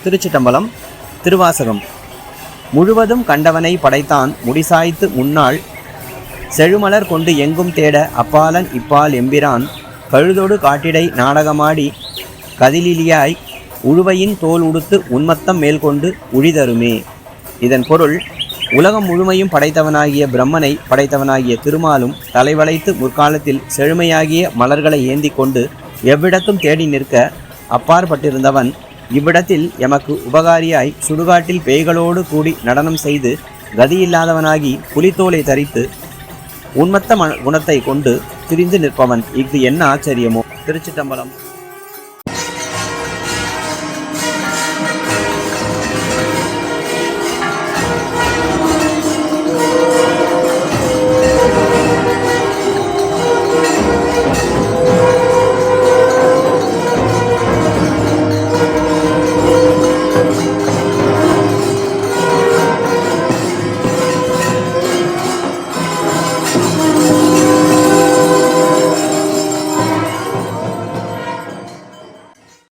திருச்சிட்டம்பலம். திருவாசகம். முழுவதும் கண்டவனை படைத்தான் முடிசாய்த்து முன்னாள் செழுமலர் கொண்டு எங்கும் தேட அப்பாலன் இப்பால் எம்பிரான் கழுதோடு காட்டிடை நாடகமாடி கதிலிலியாய் உழுவையின் தோல் உடுத்து உன்மத்தம் மேல்கொண்டு உழிதருமே. இதன் பொருள், உலகம் முழுமையும் படைத்தவனாகிய பிரம்மனை படைத்தவனாகிய திருமாலும் தலைவளைத்து முற்காலத்தில் செழுமையாகிய மலர்களை ஏந்தி கொண்டு எவ்விடத்தும் தேடி நிற்க அப்பாற்பட்டிருந்தவன் இவ்விடத்தில் எமக்கு உபகாரியாய் சுடுகாட்டில் பேய்களோடு கூடி நடனம் செய்து கதியில்லாதவனாகி புலித்தோலை தரித்து உன்மத்த குணத்தை கொண்டு திரிந்து நிற்பவன். இது என்ன ஆச்சரியமோ. திருச்சிட்டம்பலம்.